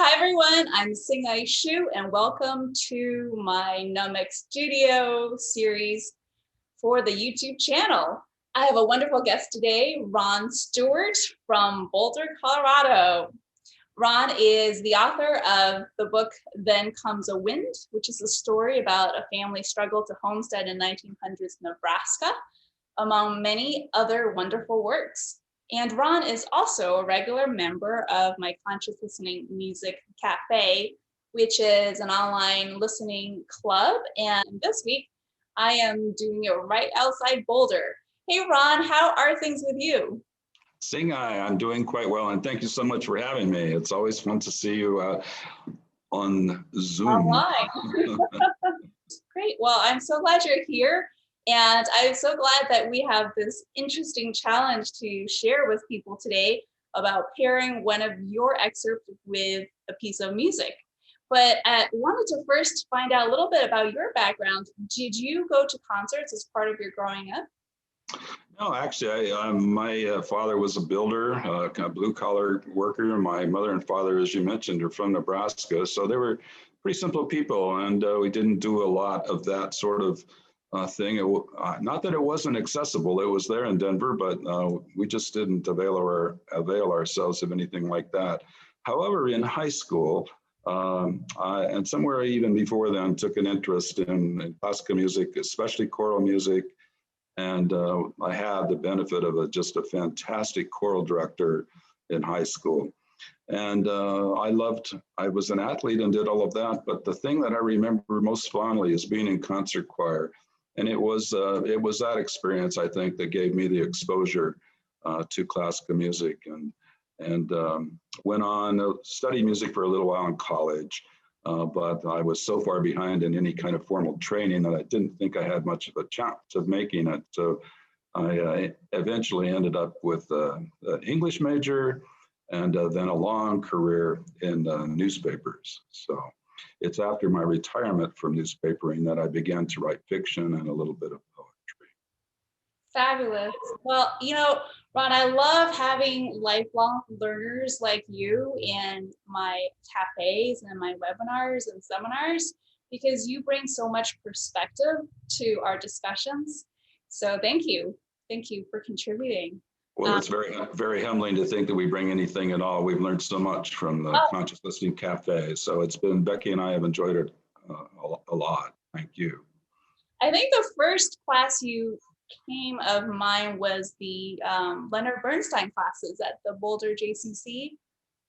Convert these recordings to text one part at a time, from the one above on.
Hi everyone, I'm Hsing-ay and welcome to my Nutmeg Studio series for the YouTube channel. I have a wonderful guest today, Ron Stewart from Boulder, Colorado. Ron is the author of the book Then Comes a Wind, which is a story about a family struggle to homestead in 1900s Nebraska, among many other wonderful works. And Ron is also a regular member of my Conscious Listening Music Café, which is an online listening club. And this week, I am doing it right outside Boulder. Hey, Ron, how are things with you? Hsing-ay, I'm doing quite well, and thank you so much for having me. It's always fun to see you on Zoom. Online. Great. Well, I'm so glad you're here. And I'm so glad that we have this interesting challenge to share with people today about pairing one of your excerpts with a piece of music. But I wanted to first find out a little bit about your background. Did you go to concerts as part of your growing up? No, actually, my father was a builder, kind of blue-collar worker. My mother and father, as you mentioned, are from Nebraska. So they were pretty simple people, and we didn't do a lot of that sort of thing. Not that it wasn't accessible. It was there in Denver, but we just didn't avail ourselves of anything like that. However, in high school, and somewhere even before then, took an interest in classical music, especially choral music. And I had the benefit of just a fantastic choral director in high school. And I was an athlete and did all of that. But the thing that I remember most fondly is being in concert choir. And it was that experience, I think, that gave me the exposure to classical music, and went on to study music for a little while in college. But I was so far behind in any kind of formal training that I didn't think I had much of a chance of making it. So I eventually ended up with an English major and then a long career in newspapers. So it's after my retirement from newspapering that I began to write fiction and a little bit of poetry. Fabulous. Well, Ron, I love having lifelong learners like you in my cafes and my webinars and seminars, because you bring so much perspective to our discussions. So thank you. Thank you for contributing. Well, it's very, very humbling to think that we bring anything at all. We've learned so much from the Conscious Listening Café. So Becky and I have enjoyed it a lot. Thank you. I think the first class you came of mine was the Leonard Bernstein classes at the Boulder JCC.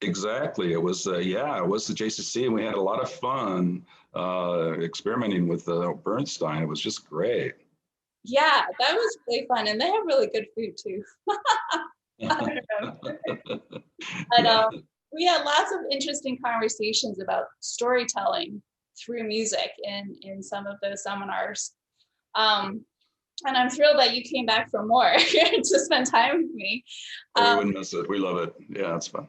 Exactly. It was, it was the JCC, and we had a lot of fun experimenting with Bernstein. It was just great. Yeah, that was really fun. And they have really good food too. But we had lots of interesting conversations about storytelling through music in some of those seminars. And I'm thrilled that you came back for more to spend time with me. We wouldn't miss it. We love it. Yeah, it's fun.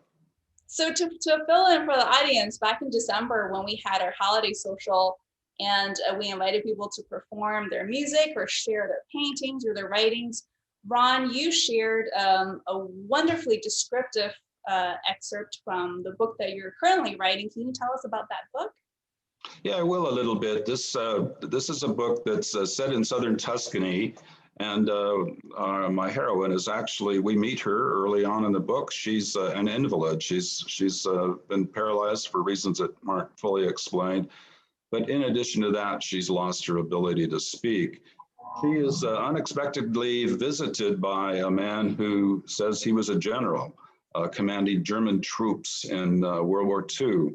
So to fill in for the audience, back in December when we had our holiday social, and we invited people to perform their music or share their paintings or their writings, Ron, you shared a wonderfully descriptive excerpt from the book that you're currently writing. Can you tell us about that book? Yeah, I will a little bit. This is a book that's set in southern Tuscany, and my heroine is actually, we meet her early on in the book. She's an invalid. She's been paralyzed for reasons that aren't fully explained. But in addition to that, she's lost her ability to speak. She is unexpectedly visited by a man who says he was a general commanding German troops in World War II.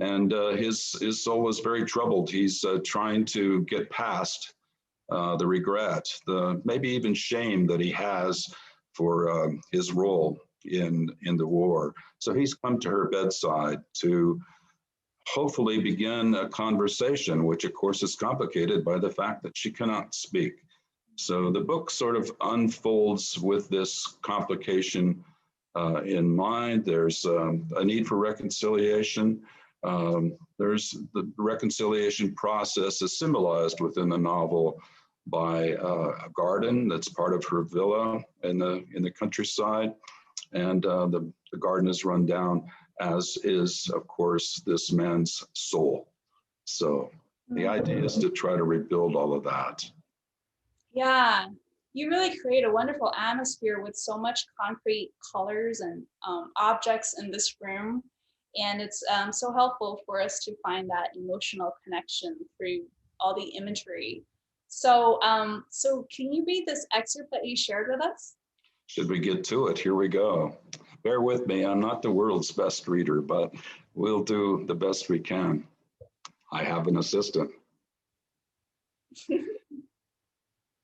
And his soul was very troubled. He's trying to get past the regret, maybe even shame that he has for his role in the war. So he's come to her bedside to hopefully begin a conversation, which of course is complicated by the fact that she cannot speak. So the book sort of unfolds with this complication in mind. There's a need for reconciliation. There's the reconciliation process is symbolized within the novel by a garden that's part of her villa in the countryside, and the garden is run down. as is, of course, this man's soul. So the idea is to try to rebuild all of that. Yeah, you really create a wonderful atmosphere with so much concrete colors and objects in this room. And it's so helpful for us to find that emotional connection through all the imagery. So, so can you read this excerpt that you shared with us? Should we get to it? Here we go. Bear with me, I'm not the world's best reader, but we'll do the best we can. I have an assistant.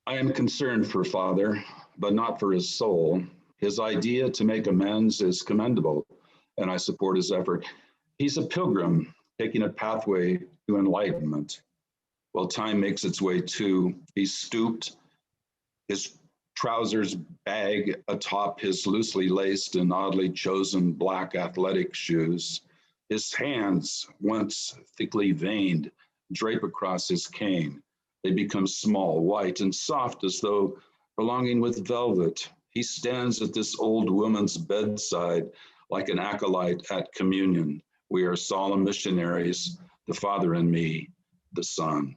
I am concerned for Father, but not for his soul. His idea to make amends is commendable, and I support his effort. He's a pilgrim taking a pathway to enlightenment. While time makes its way too, he's stooped, his trousers bag atop his loosely laced and oddly chosen black athletic shoes. His hands, once thickly veined, drape across his cane. They become small, white, and soft as though belonging with velvet. He stands at this old woman's bedside like an acolyte at communion. We are solemn missionaries, the Father and me, the Son.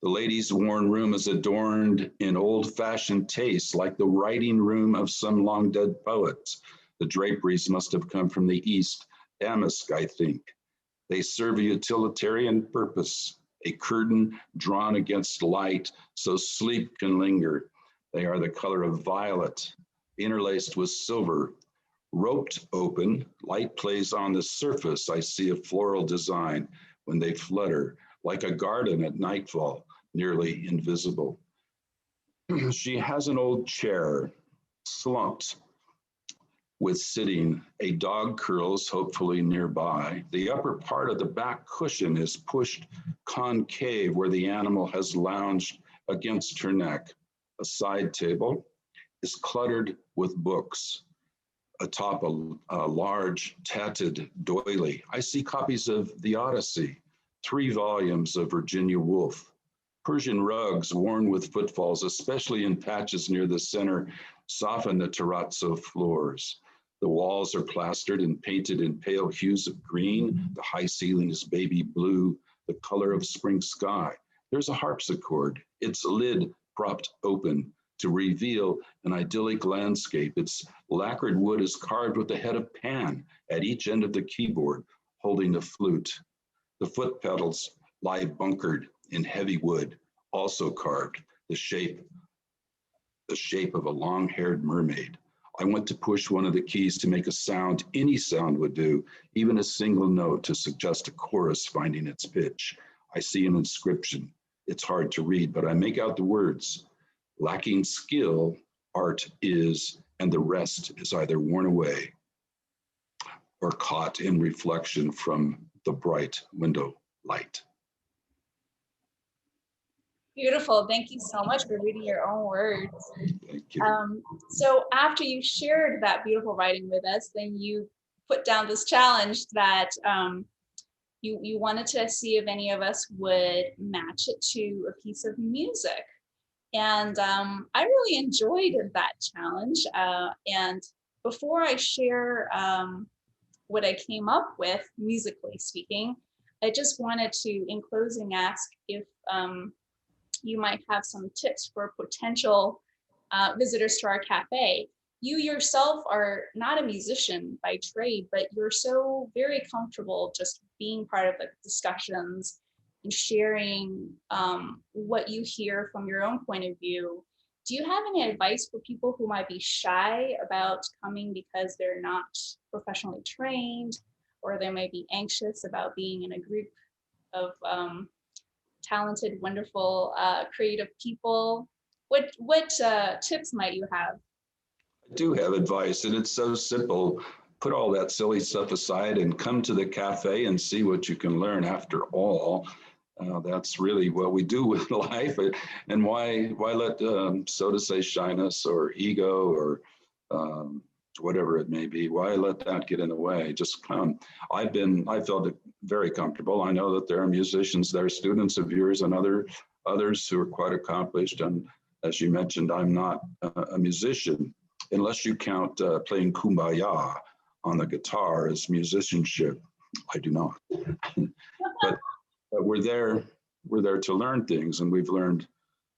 The lady's worn room is adorned in old-fashioned taste, like the writing room of some long-dead poet. The draperies must have come from the East, damask, I think. They serve a utilitarian purpose, a curtain drawn against light so sleep can linger. They are the color of violet, interlaced with silver. Roped open, light plays on the surface. I see a floral design when they flutter, like a garden at nightfall, nearly invisible. She has an old chair, slumped with sitting. A dog curls, hopefully nearby. The upper part of the back cushion is pushed concave where the animal has lounged against her neck. A side table is cluttered with books. Atop a large tatted doily, I see copies of the Odyssey, 3 volumes of Virginia Woolf, Persian rugs worn with footfalls, especially in patches near the center, soften the terrazzo floors. The walls are plastered and painted in pale hues of green. The high ceiling is baby blue, the color of spring sky. There's a harpsichord, its lid propped open to reveal an idyllic landscape. Its lacquered wood is carved with the head of Pan at each end of the keyboard, holding a flute. The foot pedals lie bunkered in heavy wood, also carved, the shape of a long-haired mermaid. I went to push one of the keys to make a sound. Any sound would do, even a single note to suggest a chorus finding its pitch. I see an inscription. It's hard to read, but I make out the words. Lacking skill, art is, and the rest is either worn away or caught in reflection from the bright window light. Beautiful. Thank you so much for reading your own words. Thank you. So after you shared that beautiful writing with us, then you put down this challenge that you wanted to see if any of us would match it to a piece of music. And I really enjoyed that challenge. And before I share what I came up with, musically speaking, I just wanted to, in closing, ask if you might have some tips for potential visitors to our cafe. You yourself are not a musician by trade, but you're so very comfortable just being part of the discussions and sharing what you hear from your own point of view. Do you have any advice for people who might be shy about coming because they're not professionally trained, or they may be anxious about being in a group of talented, wonderful, creative people? What tips might you have? I do have advice, and it's so simple. Put all that silly stuff aside and come to the cafe and see what you can learn. After all, that's really what we do with life. And why let, so to say, shyness or ego or whatever it may be, why let that get in the way? Just come. I felt very comfortable. I know that there are musicians, there are students of yours and others who are quite accomplished. And as you mentioned, I'm not a musician, unless you count playing Kumbaya on the guitar is musicianship. I do not. but we're there to learn things, and we've learned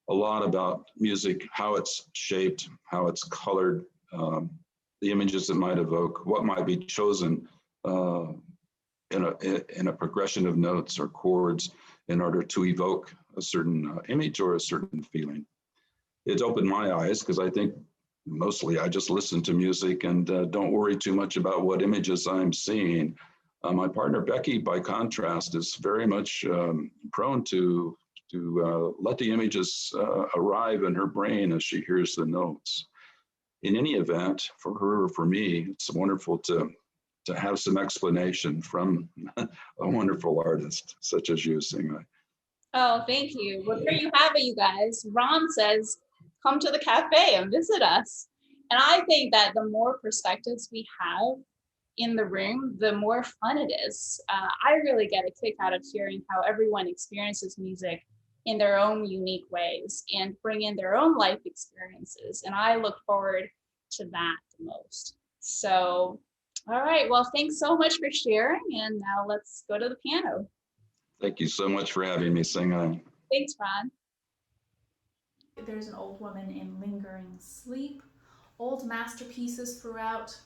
a lot about music, how it's shaped, how it's colored, the images it might evoke, what might be chosen in a progression of notes or chords in order to evoke a certain image or a certain feeling. It's opened my eyes, because I think mostly I just listen to music and don't worry too much about what images I'm seeing. My partner Becky, by contrast, is very much prone to let the images arrive in her brain as she hears the notes. In any event, for her or for me, it's wonderful to have some explanation from a wonderful artist such as you, Hsing-ay. Oh, thank you. Well, there you have it, you guys. Ron says, come to the cafe and visit us. And I think that the more perspectives we have in the room, the more fun it is. I really get a kick out of hearing how everyone experiences music in their own unique ways and bring in their own life experiences. And I look forward to that the most. So, all right. Well, thanks so much for sharing. And now let's go to the piano. Thank you so much for having me, Hsing-ay. Thanks, Ron. There's an old woman in lingering sleep, old masterpieces throughout,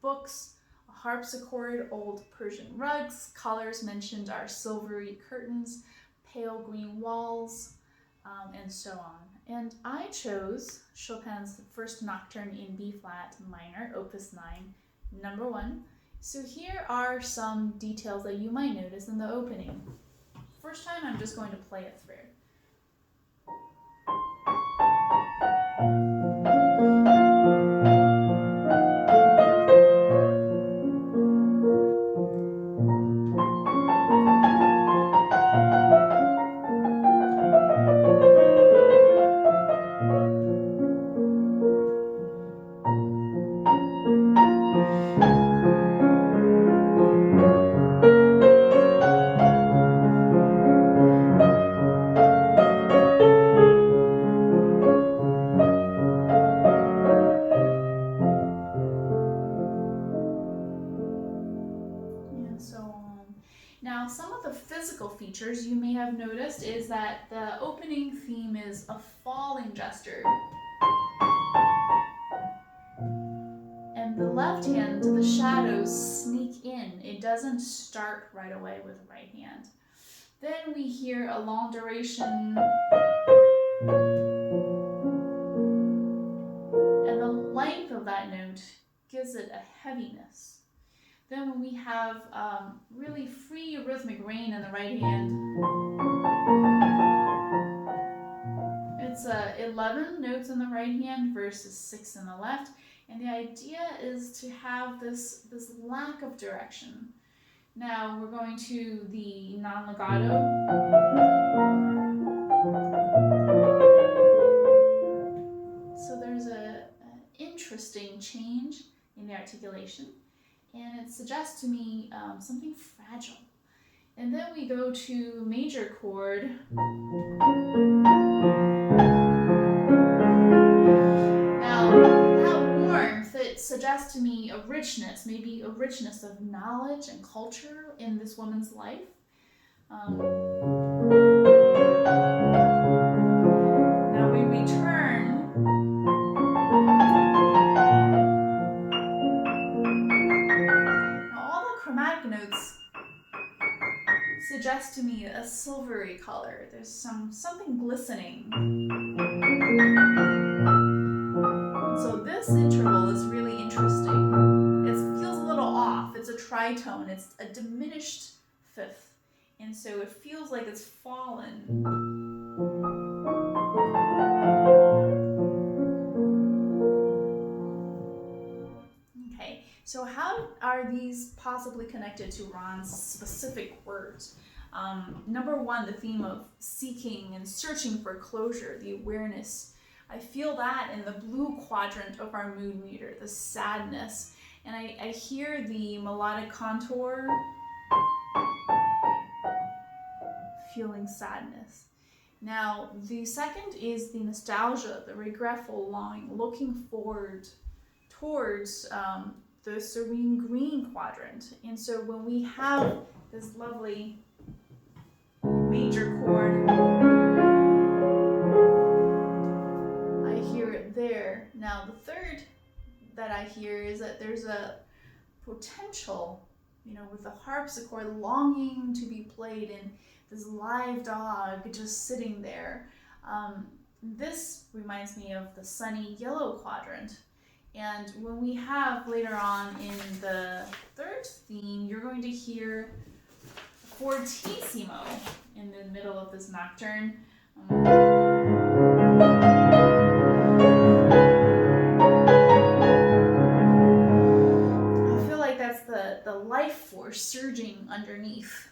books, a harpsichord, old Persian rugs, colors mentioned are silvery curtains, pale green walls, and so on. And I chose Chopin's First Nocturne in B flat minor, Opus 9, number 1. So here are some details that you might notice in the opening. First time, I'm just going to play it through. Now, some of the physical features you may have noticed is that the opening theme is a falling gesture. And the left hand, the shadows sneak in. It doesn't start right away with the right hand. Then we hear a long duration. And the length of that note gives it a heaviness. Then when we have really free rhythmic rain in the right hand, it's 11 notes in the right hand versus 6 in the left. And the idea is to have this lack of direction. Now we're going to the non-legato. So there's an interesting change in the articulation. And it suggests to me something fragile. And then we go to major chord. Now, that warmth, it suggests to me a richness, maybe a richness of knowledge and culture in this woman's life. Now we return. Chromatic notes suggest to me a silvery color. There's something glistening. So this interval is really interesting. It feels a little off. It's a tritone. It's a diminished fifth. And so it feels like it's fallen. So how are these possibly connected to Ron's specific words? Number one, the theme of seeking and searching for closure, the awareness. I feel that in the blue quadrant of our mood meter, the sadness. And I hear the melodic contour, feeling sadness. Now, the second is the nostalgia, the regretful longing, looking forward towards the serene green quadrant. And so when we have this lovely major chord, I hear it there. Now the third that I hear is that there's a potential, with the harpsichord longing to be played and this live dog just sitting there. This reminds me of the sunny yellow quadrant. And when we have later on in the third theme, you're going to hear fortissimo in the middle of this nocturne. I feel like that's the life force surging underneath.